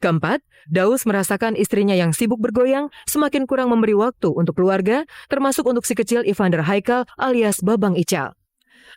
Keempat, Daus merasakan istrinya yang sibuk bergoyang semakin kurang memberi waktu untuk keluarga, termasuk untuk si kecil Evander Haikal alias Babang Ical.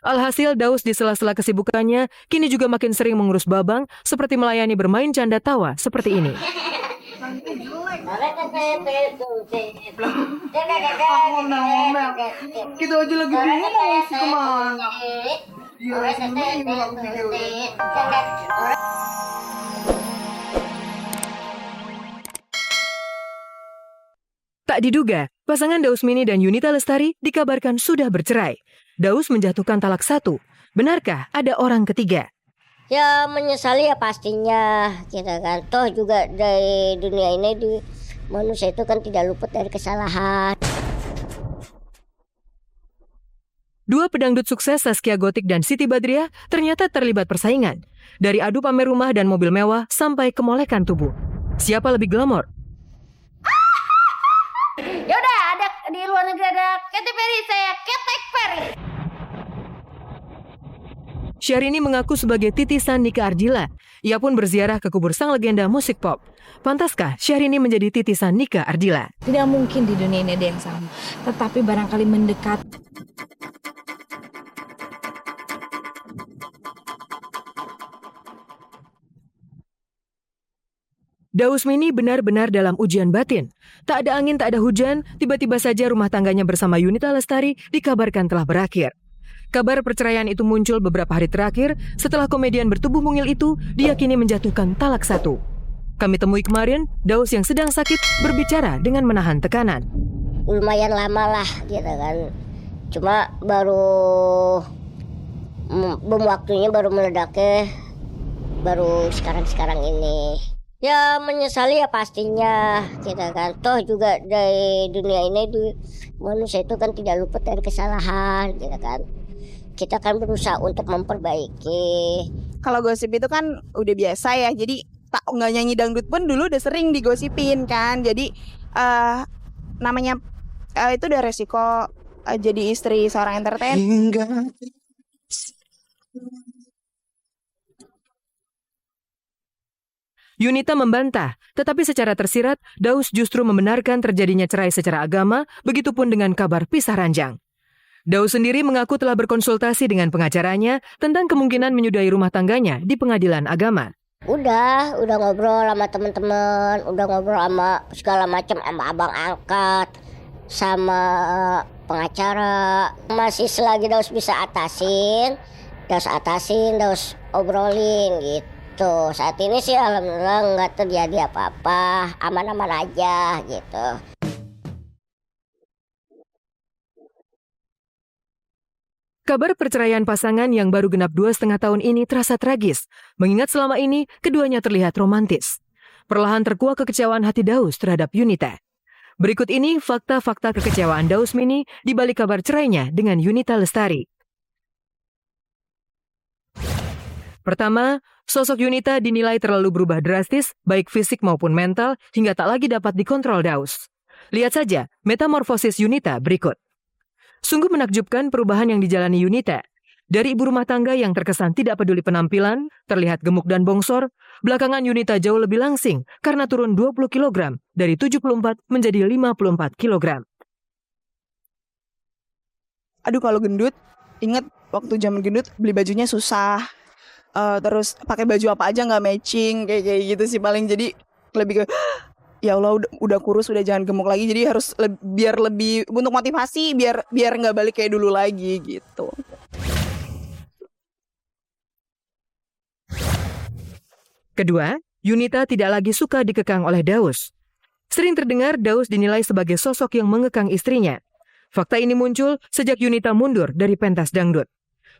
Alhasil, Daus di sela-sela kesibukannya kini juga makin sering mengurus Babang seperti melayani bermain canda tawa seperti ini. Kita aja lagi bingung mau isi kemana. Tak diduga, pasangan Daus Mini dan Yunita Lestari dikabarkan sudah bercerai. Daus menjatuhkan talak 1. Benarkah ada orang ketiga? Ya menyesali ya pastinya, kita kan. Toh juga dari dunia ini manusia itu kan tidak luput dari kesalahan. Dua pedangdut sukses Zaskia Gotik dan Siti Badriah ternyata terlibat persaingan. Dari adu pamer rumah dan mobil mewah sampai kemolekan tubuh. Siapa lebih glamor? Yaudah, ada di luar negeri ada Katy Perry, saya Ketek Perry. Syahrini mengaku sebagai titisan Nika Ardila. Ia pun berziarah ke kubur sang legenda musik pop. Pantaskah Syahrini menjadi titisan Nika Ardila? Tidak mungkin di dunia ini ada yang sama, tetapi barangkali mendekat. Daus Mini benar-benar dalam ujian batin. Tak ada angin, tak ada hujan, tiba-tiba saja rumah tangganya bersama Yunita Lestari dikabarkan telah berakhir. Kabar perceraian itu muncul beberapa hari terakhir setelah komedian bertubuh mungil itu diyakini menjatuhkan talak 1. Kami temui kemarin, Daus yang sedang sakit berbicara dengan menahan tekanan. Lumayan lama lah gitu kan. Cuma baru bom waktunya baru meledaknya baru sekarang ini. Ya menyesali ya pastinya, kita kan. Toh juga dari dunia ini manusia itu kan tidak luput dari kesalahan, gitu kan. Kita kan berusaha untuk memperbaiki. Kalau gosip itu kan udah biasa ya, jadi tak nggak nyanyi dangdut pun dulu udah sering digosipin kan. Jadi namanya itu udah resiko jadi istri seorang entertainer. Yunita membantah, tetapi secara tersirat, Daus justru membenarkan terjadinya cerai secara agama, begitupun dengan kabar pisah ranjang. Daus sendiri mengaku telah berkonsultasi dengan pengacaranya tentang kemungkinan menyudahi rumah tangganya di pengadilan agama. Udah ngobrol sama teman-teman, udah ngobrol sama segala macam, sama abang angkat, sama pengacara. Masih selagi Daus bisa Daus obrolin gitu. Saat ini sih alhamdulillah nggak terjadi apa-apa, aman-aman aja gitu. Kabar perceraian pasangan yang baru genap 2,5 tahun ini terasa tragis, mengingat selama ini keduanya terlihat romantis. Perlahan terkuak kekecewaan hati Daus terhadap Yunita. Berikut ini fakta-fakta kekecewaan Daus Mini di balik kabar cerainya dengan Yunita Lestari. Pertama, sosok Yunita dinilai terlalu berubah drastis, baik fisik maupun mental, hingga tak lagi dapat dikontrol Daus. Lihat saja metamorfosis Yunita berikut. Sungguh menakjubkan perubahan yang dijalani Yunita. Dari ibu rumah tangga yang terkesan tidak peduli penampilan, terlihat gemuk dan bongsor, belakangan Yunita jauh lebih langsing karena turun 20 kg dari 74 menjadi 54 kg. Aduh kalau gendut, inget waktu zaman gendut beli bajunya susah. Terus pakai baju apa aja nggak matching kayak gitu sih paling. Jadi lebih ke ya Allah udah kurus, udah jangan gemuk lagi. Jadi harus biar lebih untuk motivasi biar nggak balik kayak dulu lagi gitu. Kedua, Yunita tidak lagi suka dikekang oleh Daus. Sering terdengar Daus dinilai sebagai sosok yang mengekang istrinya. Fakta ini muncul sejak Yunita mundur dari pentas dangdut.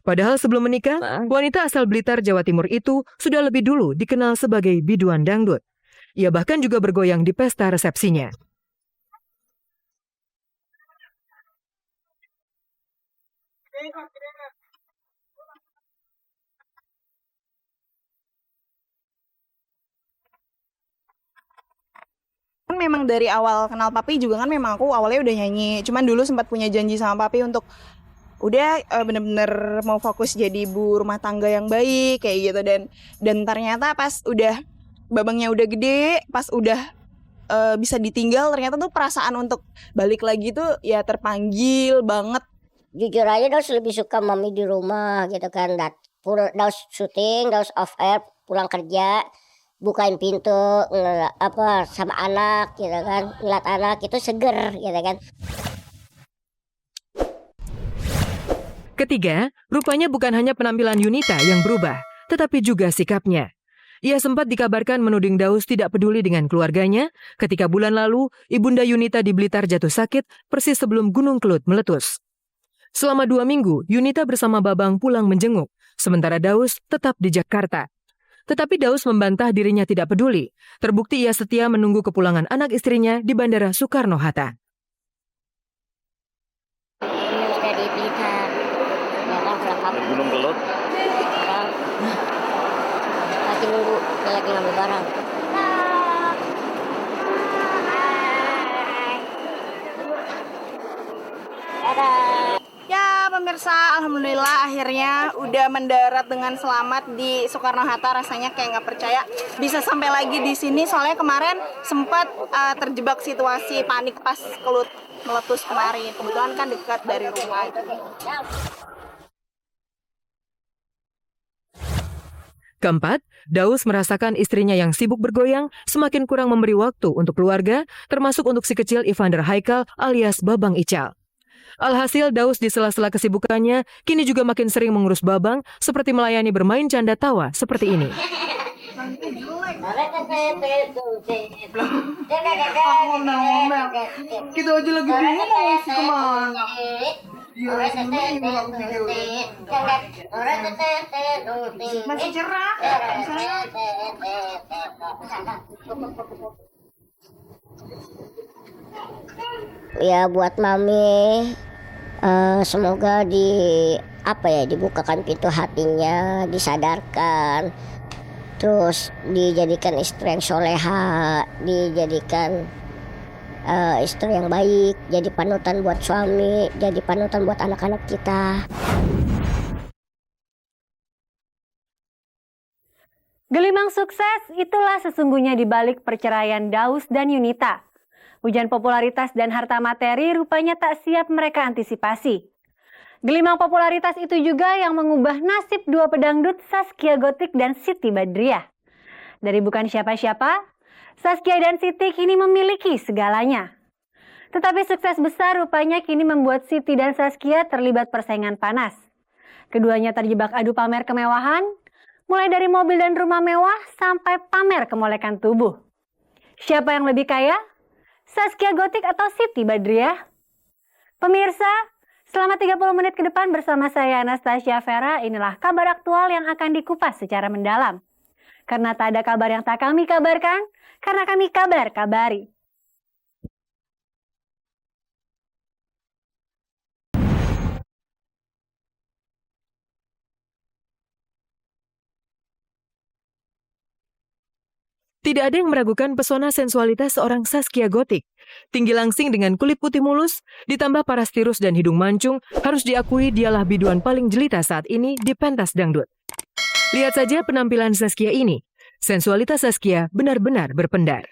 Padahal sebelum menikah, wanita asal Blitar, Jawa Timur itu sudah lebih dulu dikenal sebagai biduan dangdut. Ia bahkan juga bergoyang di pesta resepsinya. Kan memang dari awal kenal Papi juga kan memang aku awalnya udah nyanyi. Cuman dulu sempat punya janji sama Papi untuk udah bener-bener mau fokus jadi ibu rumah tangga yang baik kayak gitu, dan ternyata pas udah babangnya udah gede, pas udah bisa ditinggal, ternyata tuh perasaan untuk balik lagi tuh ya terpanggil banget. Jujur aja Daus lebih suka mami di rumah gitu kan. Daus syuting, Daus off air, pulang kerja, bukain pintu sama anak gitu kan, ngeliat anak itu seger gitu kan. Ketiga, rupanya bukan hanya penampilan Yunita yang berubah, tetapi juga sikapnya. Ia sempat dikabarkan menuding Daus tidak peduli dengan keluarganya ketika bulan lalu ibunda Yunita di Blitar jatuh sakit persis sebelum Gunung Kelut meletus. Selama 2 minggu, Yunita bersama Babang pulang menjenguk, sementara Daus tetap di Jakarta. Tetapi Daus membantah dirinya tidak peduli. Terbukti ia setia menunggu kepulangan anak istrinya di Bandara Soekarno-Hatta. Ini udah di Blitar, ya kan pulang kampung. Gunung Kelut. Lagi nunggu, dia lagi ngambil barang. Ya pemirsa, alhamdulillah akhirnya udah mendarat dengan selamat di Soekarno-Hatta. Rasanya kayak nggak percaya bisa sampai lagi di sini. Soalnya kemarin sempat terjebak situasi panik pas Kelut meletus kemarin. Kebetulan kan dekat dari rumah. Keempat, Daus merasakan istrinya yang sibuk bergoyang semakin kurang memberi waktu untuk keluarga, termasuk untuk si kecil Evander Haikal alias Babang Ical. Alhasil Daus di sela-sela kesibukannya kini juga makin sering mengurus Babang seperti melayani bermain canda tawa seperti ini. Kita aja lagi bingung mau ngisi kemana. Masih cerah. Ya buat mami, semoga dibukakan pintu hatinya, disadarkan, terus dijadikan istri yang soleha, dijadikan istri yang baik, jadi panutan buat suami, jadi panutan buat anak-anak kita. Gelimang sukses itulah sesungguhnya di balik perceraian Daus dan Yunita. Hujan popularitas dan harta materi rupanya tak siap mereka antisipasi. Gelimang popularitas itu juga yang mengubah nasib dua pedangdut Zaskia Gotik dan Siti Badriah. Dari bukan siapa-siapa, Zaskia dan Siti kini memiliki segalanya. Tetapi sukses besar rupanya kini membuat Siti dan Zaskia terlibat persaingan panas. Keduanya terjebak adu pamer kemewahan, mulai dari mobil dan rumah mewah sampai pamer kemolekan tubuh. Siapa yang lebih kaya? Zaskia Gotik atau Siti Badriah? Pemirsa, selama 30 menit ke depan bersama saya Anastasia Vera, inilah kabar aktual yang akan dikupas secara mendalam. Karena tak ada kabar yang tak kami kabarkan, karena kami kabari. Tidak ada yang meragukan pesona sensualitas seorang Zaskia Gotik. Tinggi langsing dengan kulit putih mulus, ditambah paras tirus dan hidung mancung, harus diakui dialah biduan paling jelita saat ini di pentas dangdut. Lihat saja penampilan Zaskia ini. Sensualitas Zaskia benar-benar berpendar.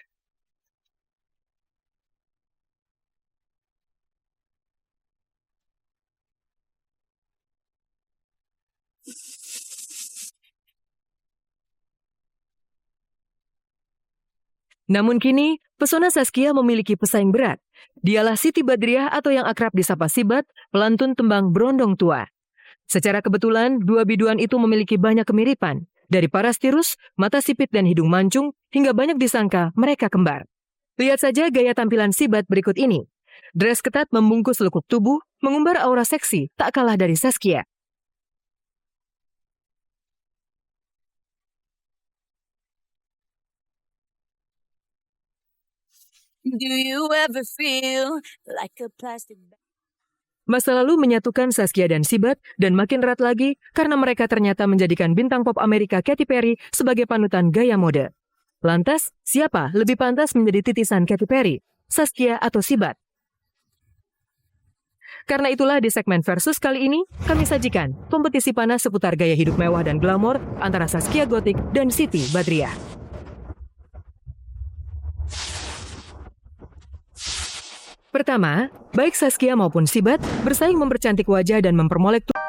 Namun kini, pesona Zaskia memiliki pesaing berat. Dialah Siti Badriah atau yang akrab disapa Sibat, pelantun tembang Berondong Tua. Secara kebetulan, dua biduan itu memiliki banyak kemiripan. Dari paras tirus, mata sipit dan hidung mancung, hingga banyak disangka mereka kembar. Lihat saja gaya tampilan Sibat berikut ini. Dress ketat membungkus lekuk tubuh, mengumbar aura seksi tak kalah dari Zaskia. Masa lalu menyatukan Zaskia dan Sibat dan makin erat lagi karena mereka ternyata menjadikan bintang pop Amerika Katy Perry sebagai panutan gaya mode. Lantas, siapa lebih pantas menjadi titisan Katy Perry, Zaskia atau Sibat? Karena itulah di segmen Versus kali ini, kami sajikan kompetisi panas seputar gaya hidup mewah dan glamor antara Zaskia Gotik dan Siti Badriah. Pertama, baik Saskia maupun Sibat bersaing mempercantik wajah dan mempermolek tubuh.